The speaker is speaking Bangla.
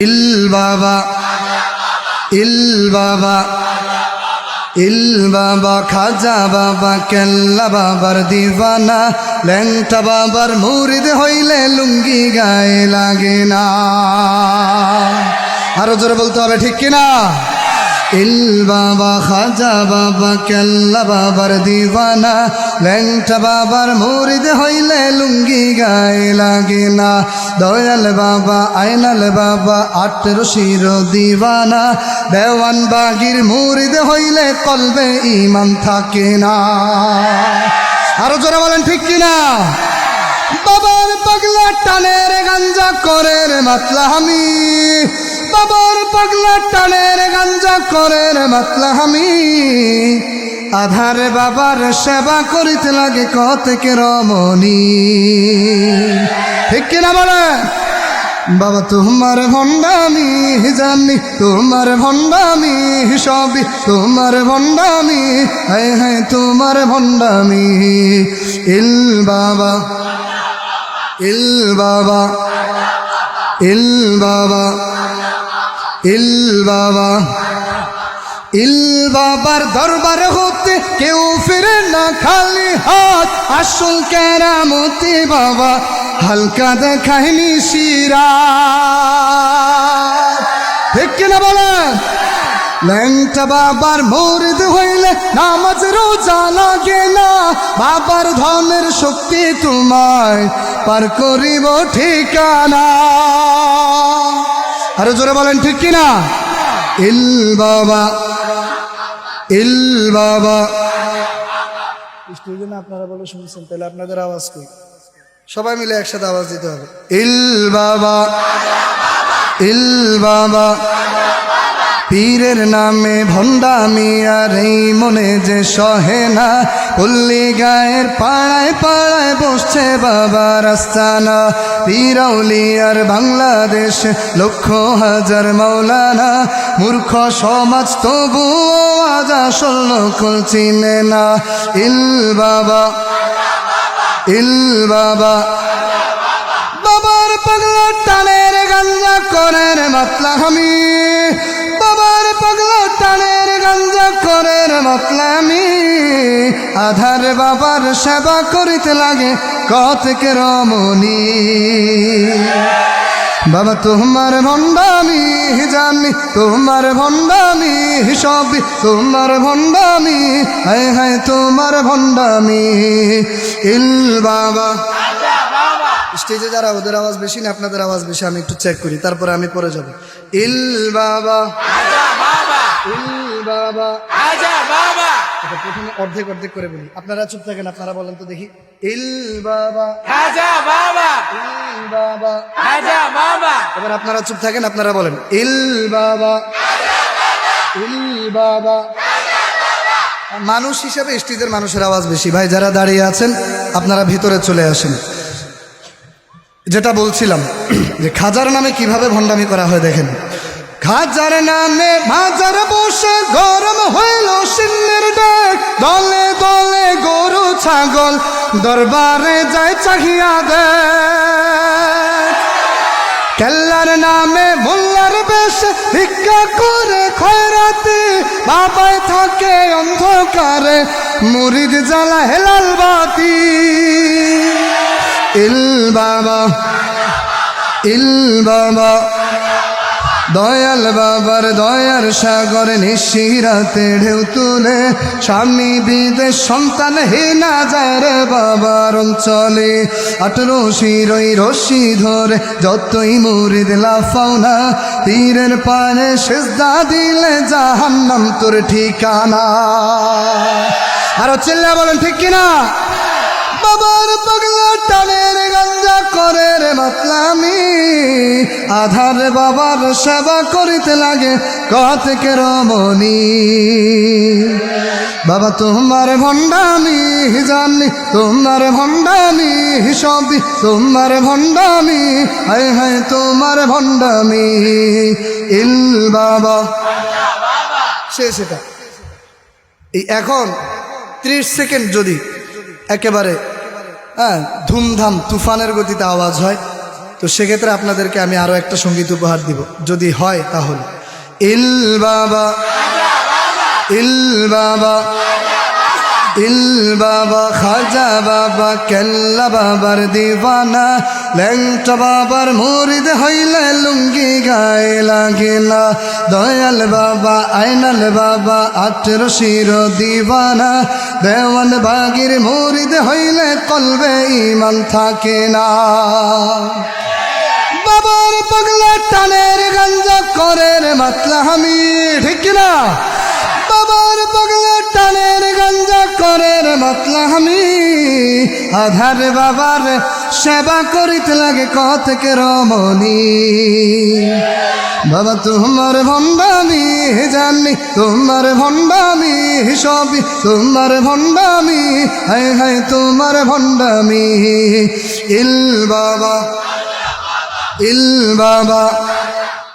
ইল বাবা ইল বাবা ইল বাবা খাজা বাবা কেল্লা বাবার দিওয়ানা ল্যাংটা বাবার মুরিদ হইলে লুঙ্গি গায়ে লাগে না। আরো জোরে বলতে হবে, ঠিক কিনা? ইল বাবা খাজা বাবা কেল্লা বাবার দিওয়ানা ল্যাংটা বাবার মুরিদ হইলে লুঙ্গি গায়ে লাগে না। দয়াল বাবা আইনাল বাবা আটের শির দিওয়ানা দেওয়ান বাগির মুরিদ হইলে কলবে ঈমান থাকে না। আরো জোরে বলেন, ঠিক কিনা? বাবার পাগলা টানের গাঞ্জা করে রে মাতলামি, বাবার পাগলা টানের গাঞ্জা করে রে মাতলামি। আধারে বাবার সেবা করিতে লাগে কতকে রমণী, ঠিক কিনা বলে? বাবা তোমার ভণ্ডামি জানি, তোমার ভণ্ডামি সবই তোমার ভণ্ডামি, হ্যাঁ হ্যাঁ তোমার ভণ্ডামি। ইল বাবা ইল বাবা ইল বাবা ইল বাবা ইল বাবার দরবার হতে কেউ ফিরে না খালি হাত। আসল কেরামতি বাবা হালকা দেখায়নি শিরা, ঠিক কিনা বলে? ল্যাংটা বাবার মুরিদ হইলে নামাজ রোজা লাগে না। বাবার ধনের শক্তি তোমায় পার করিব ঠিকানা। আরো জোরে বলেন, ঠিক কিনা? ইল বাবা ইল বাবা। আপনারা বলে শুনছেন, তাহলে আপনাদের আওয়াজ কই? সবাই মিলে একসাথে আওয়াজ দিতে হবে। ইল বাবা ইল বাবা। পীরের নামে ভণ্ডামি আর এই মনে যে সহে না। পল্লী গায়ের পাড়ায় পাড়ায় বসছে বাবার আস্তানা। পীরাউলিয়ার বাংলাদেশ লক্ষ হাজার মাওলানা। মূর্খ সমাজ তবুও আজ আসল নকল চিনে না। ইল বাবা ইল বাবা। বাবার পাগলা টানের গাঞ্জা করে রে মাতলামি, বাবার পাগলা টানের গাঞ্জা করে রে মাতলামি। আধার বাবার সেবা করিতে লাগে কতকে রমণী। বাবা তোমার ভণ্ডামি জানি, তোমার ভণ্ডামি সবই তোমার ভণ্ডামি, হায় হায় তোমার ভণ্ডামি। ইল বাবা। স্টেজে যারা ওদের আওয়াজ বেশি না আপনাদের আওয়াজ বেশি, আমি একটু চেক করি, তারপরে আমি পরে যাব। ইল বাবা ইল বাবা। প্রথমে অর্ধেক অর্ধেক করে বলি, আপনারা চুপ থাকেন, আপনারা বলেন তো দেখি। ইল বাবা ইল বাবা। এবার আপনারা চুপ থাকেন, আপনারা বলেন ইল বাবা ইল বাবা। মানুষ হিসাবে স্টেজের মানুষের আওয়াজ বেশি। ভাই যারা দাঁড়িয়ে আছেন আপনারা ভিতরে চলে আসেন। যেটা বলছিলাম যে খাজার নামে কিভাবে ভণ্ডামি করা হয় দেখেন। খাজার নামে বাজার বসে গরম হইল সিন্নের ডাক। দলে দলে গরু ছাগল দরবারে যায় চাহিয়া দেখ। কেল্লার নামে মোল্লার বেশ ভিক্ষা করে খয়রাতি। বাবায় থাকে অন্ধকারে মুরিদ জ্বালা হেলাল বাতি। ইল বাবা ইল বাবা। দয়াল বাবার দয়ার সাগর নিশিরাতে ঢেউ তুলে। স্বামী বিদেশ সন্তান হেনা যায় রে বাবার অঞ্চলে। 18 শিরই রশি ধরে যতই মুরিদ লাফাও না। তীরের পানে সেজদা দিলে জাহান্নাম তোর ঠিকানা। আরো চিল্লা বলেন, ঠিক কিনা? বাবার পাগলা টানের গাঞ্জা করে রে মাতলামি। আধার বাবার সেবা করিতে লাগে কতকে রমণী। বাবা তোমার ভণ্ডামি জানি, তোমার ভণ্ডামি সবই তোমার ভণ্ডামি, হায় হায় তোমার ভণ্ডামি। ইল বাবা। শেষ এটা। এই এখন 30 সেকেন্ড যদি একেবারে ধুমধাম তুফানের গতিতে আওয়াজ হয় তো সেক্ষেত্রে আপনাদেরকে আমি আরো একটা সঙ্গীত উপহার দিব, যদি হয় তাহলে। ইল বাবা ইল বাবা ইল বাবা খাজা বাবা কেল্লা বাবার দিওয়ানা, ল্যাংটা বাবার মুরিদ হইলে লুঙ্গি গায়ে লাগে না। দয়াল বাবা আইনাল বাবা 18 শির দিওয়ানা, দেওয়ান বাগির মুরিদ হইলে কলবে ঈমান থাকে না। বাবার পাগলা টানের গাঞ্জা করে রে মাতলা আমি, ঠিক না? বাবার পাগলা টানের গাঞ্জা করে রে মাতলা আমি, আধার বাবার সেবা করিতে লাগে কতক রমণী। বাবা তোমার ভণ্ডামি জানি, তোমার ভণ্ডামি সবই তোমার ভণ্ডামি, হায় হায় তোমার ভণ্ডামি। ইল বাবা ইল বাবা